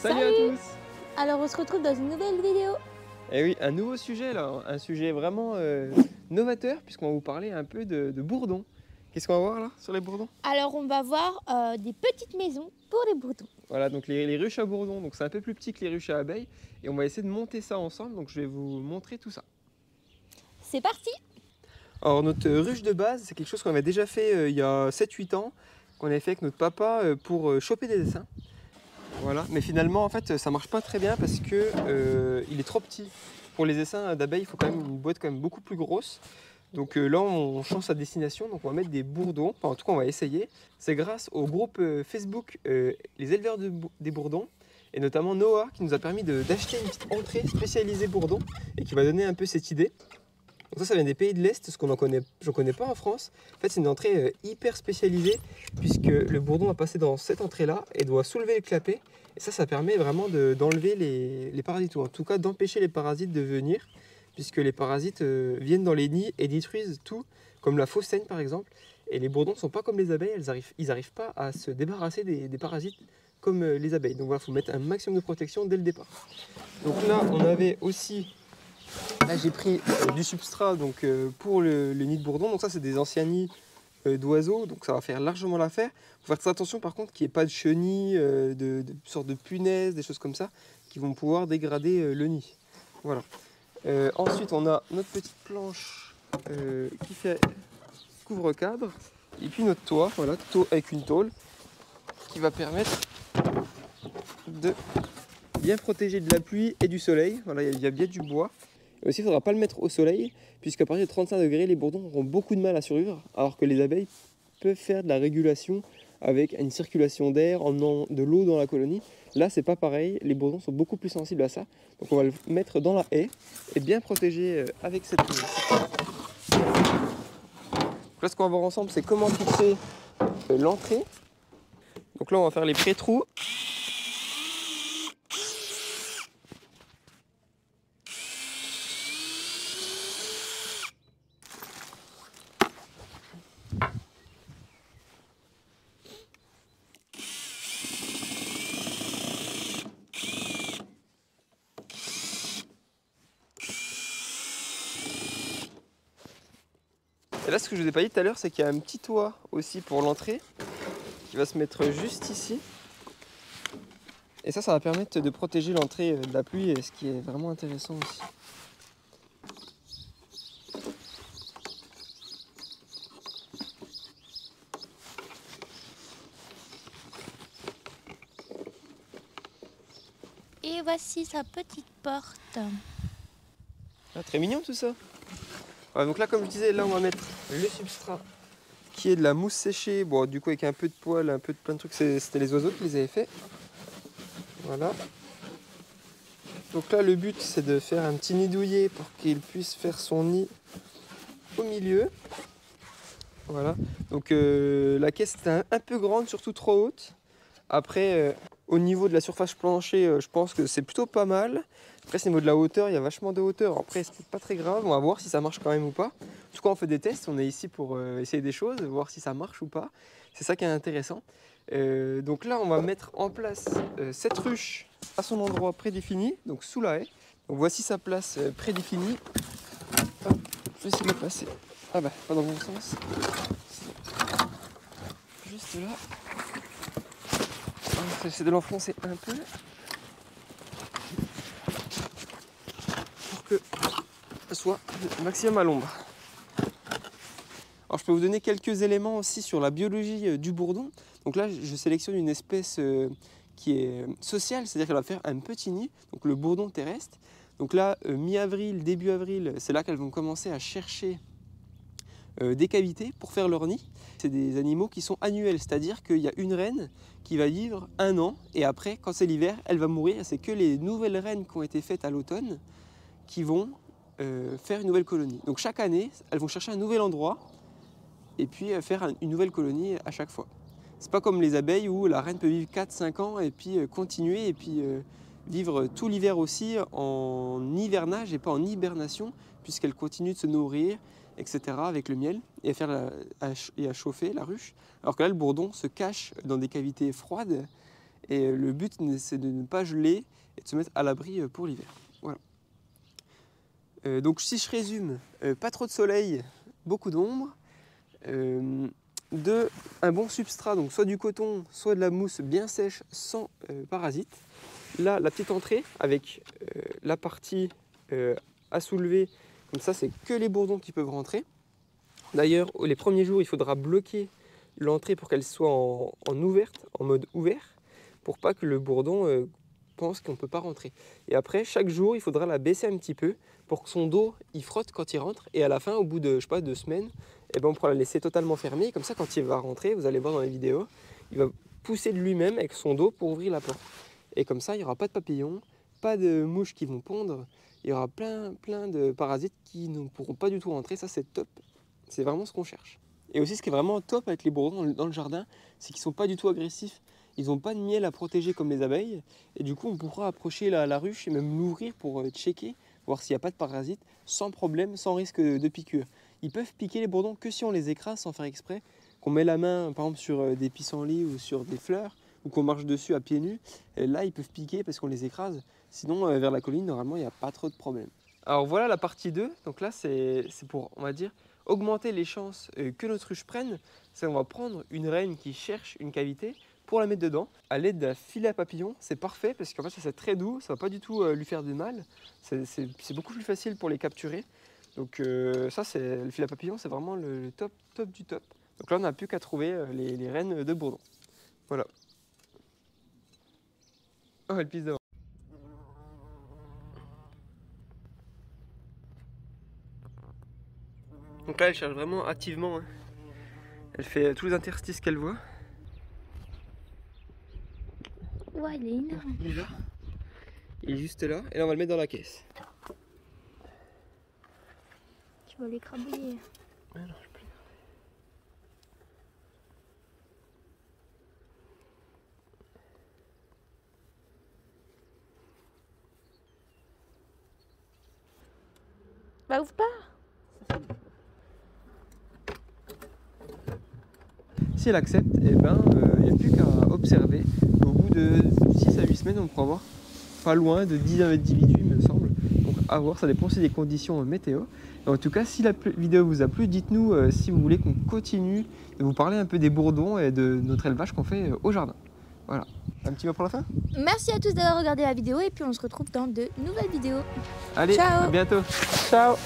Salut à tous! Alors on se retrouve dans une nouvelle vidéo. Et oui, un nouveau sujet là, un sujet vraiment novateur puisqu'on va vous parler un peu de bourdons. Qu'est-ce qu'on va voir là sur les bourdons? Alors on va voir des petites maisons pour les bourdons. Voilà, donc les ruches à bourdons, donc c'est un peu plus petit que les ruches à abeilles et on va essayer de monter ça ensemble, donc je vais vous montrer tout ça. C'est parti! Alors notre ruche de base, c'est quelque chose qu'on avait déjà fait il y a 7-8 ans, qu'on avait fait avec notre papa pour choper des dessins. Voilà, mais finalement en fait ça marche pas très bien parce que il est trop petit. Pour les essaims d'abeilles, il faut quand même une boîte quand même beaucoup plus grosse. Donc là on change sa destination, donc on va mettre des bourdons, enfin, en tout cas on va essayer. C'est grâce au groupe Facebook Les éleveurs des bourdons, et notamment Noah qui nous a permis d'acheter une petite entrée spécialisée bourdons et qui va donner un peu cette idée. Donc ça vient des pays de l'Est, ce qu'on n'en connaît pas en France. En fait, c'est une entrée hyper spécialisée puisque le bourdon va passer dans cette entrée-là et doit soulever le clapet. Et ça permet vraiment d'enlever les parasites, ou en tout cas d'empêcher les parasites de venir, puisque les parasites viennent dans les nids et détruisent tout, comme la fausse ceigne par exemple. Et les bourdons ne sont pas comme les abeilles, ils n'arrivent pas à se débarrasser des parasites comme les abeilles. Donc voilà, il faut mettre un maximum de protection dès le départ. Donc là, on avait aussi... Là j'ai pris du substrat donc, pour le nid de bourdon, donc ça c'est des anciens nids d'oiseaux, donc ça va faire largement l'affaire. Il faut faire très attention par contre qu'il n'y ait pas de chenilles, de sortes de punaises, des choses comme ça, qui vont pouvoir dégrader le nid. Voilà. Ensuite on a notre petite planche qui fait couvre-cadre, et puis notre toit, voilà, avec une tôle, qui va permettre de bien protéger de la pluie et du soleil. Voilà, il y a bien du bois. Et aussi, il ne faudra pas le mettre au soleil, puisqu'à partir de 35 degrés, les bourdons auront beaucoup de mal à survivre, alors que les abeilles peuvent faire de la régulation avec une circulation d'air, en emmenant de l'eau dans la colonie. Là, c'est pas pareil, les bourdons sont beaucoup plus sensibles à ça. Donc on va le mettre dans la haie et bien protéger avec cette haie. Là, ce qu'on va voir ensemble, c'est comment fixer l'entrée. Donc là, on va faire les pré-trous. Et là, ce que je vous ai pas dit tout à l'heure, c'est qu'il y a un petit toit aussi pour l'entrée qui va se mettre juste ici. Et ça va permettre de protéger l'entrée de la pluie, ce qui est vraiment intéressant aussi. Et voici sa petite porte. Ah, très mignon tout ça. Ouais, donc là, comme je disais, là on va mettre le substrat qui est de la mousse séchée. Bon, du coup avec un peu de poils, un peu de plein de trucs, c'était les oiseaux qui les avaient fait. Voilà. Donc là, le but c'est de faire un petit nid douillet pour qu'il puisse faire son nid au milieu. Voilà. Donc la caisse est un peu grande, surtout trop haute. Après, au niveau de la surface plancher, je pense que c'est plutôt pas mal. Après, c'est au niveau de la hauteur, il y a vachement de hauteur. Après, c'est pas très grave, on va voir si ça marche quand même ou pas. En tout cas, on fait des tests, on est ici pour essayer des choses, voir si ça marche ou pas. C'est ça qui est intéressant. Donc là, on va mettre en place cette ruche à son endroit prédéfini, donc sous la haie. Donc voici sa place prédéfinie. Hop, je vais essayer de la placer. Ah bah, pas dans le bon sens. Juste là. J'essaie de l'enfoncer un peu pour que ce soit le maximum à l'ombre. Alors je peux vous donner quelques éléments aussi sur la biologie du bourdon. Donc là je sélectionne une espèce qui est sociale, c'est-à-dire qu'elle va faire un petit nid, donc le bourdon terrestre. Donc là mi-avril, début avril, c'est là qu'elles vont commencer à chercher des cavités pour faire leur nid. C'est des animaux qui sont annuels, c'est-à-dire qu'il y a une reine qui va vivre 1 an et après, quand c'est l'hiver, elle va mourir. C'est que les nouvelles reines qui ont été faites à l'automne qui vont faire une nouvelle colonie. Donc chaque année, elles vont chercher un nouvel endroit et puis faire une nouvelle colonie à chaque fois. C'est pas comme les abeilles où la reine peut vivre 4-5 ans et puis continuer et puis vivre tout l'hiver aussi en hivernage et pas en hibernation puisqu'elle continue de se nourrir, etc. avec le miel et à chauffer la ruche. Alors que là, le bourdon se cache dans des cavités froides Et le but, c'est de ne pas geler et de se mettre à l'abri pour l'hiver. Voilà. Donc si je résume, pas trop de soleil, beaucoup d'ombre, un bon substrat, donc soit du coton, soit de la mousse bien sèche sans parasites. Là, la petite entrée avec la partie à soulever, comme ça c'est que les bourdons qui peuvent rentrer. D'ailleurs, les premiers jours, il faudra bloquer l'entrée pour qu'elle soit en ouverte, en mode ouvert, pour pas que le bourdon pense qu'on ne peut pas rentrer. Et après, chaque jour, il faudra la baisser un petit peu pour que son dos il frotte quand il rentre. Et à la fin, au bout de, je sais pas, 2 semaines, eh ben, on pourra la laisser totalement fermée. Et comme ça, quand il va rentrer, vous allez voir dans les vidéos, il va pousser de lui-même avec son dos pour ouvrir la porte. Et comme ça, il n'y aura pas de papillons, pas de mouches qui vont pondre. Il y aura plein de parasites qui ne pourront pas du tout rentrer. Ça, c'est top. C'est vraiment ce qu'on cherche. Et aussi, ce qui est vraiment top avec les bourdons dans le jardin, c'est qu'ils ne sont pas du tout agressifs. Ils n'ont pas de miel à protéger comme les abeilles. Et du coup, on pourra approcher la ruche et même l'ouvrir pour checker, voir s'il n'y a pas de parasites, sans problème, sans risque de piqûre. Ils peuvent piquer les bourdons que si on les écrase sans faire exprès, qu'on met la main par exemple sur des pissenlits ou sur des fleurs, ou qu'on marche dessus à pieds nus. Et là, ils peuvent piquer parce qu'on les écrase. Sinon, vers la colline, normalement, il n'y a pas trop de problème. Alors voilà la partie 2. Donc là, c'est pour, on va dire, augmenter les chances que notre ruche prenne. C'est on va prendre une reine qui cherche une cavité pour la mettre dedans. À l'aide d'un filet à papillon, c'est parfait parce qu'en fait, c'est très doux, ça ne va pas du tout lui faire de mal. C'est beaucoup plus facile pour les capturer. Donc ça, le filet à papillon, c'est vraiment le top du top. Donc là, on n'a plus qu'à trouver les reines de bourdon. Voilà. Oh, elle pisse devant. Donc là, elle cherche vraiment activement. Hein. Elle fait tous les interstices qu'elle voit. Ouais, il est énorme. Il est là. Il est juste là. Et là, on va le mettre dans la caisse. Tu vas l'écrabouiller. Ah non, je peux. Bah ouvre pas. Si elle accepte, eh ben, il n'y a plus qu'à observer. Au bout de 6 à 8 semaines, on pourra voir pas loin de 10 individus, il me semble. Donc à voir, ça dépend aussi des conditions météo. Et en tout cas, si la vidéo vous a plu, dites-nous si vous voulez qu'on continue de vous parler un peu des bourdons et de notre élevage qu'on fait au jardin. Voilà. Un petit mot pour la fin ? Merci à tous d'avoir regardé la vidéo et puis on se retrouve dans de nouvelles vidéos. Allez, Ciao. à bientôt. Ciao.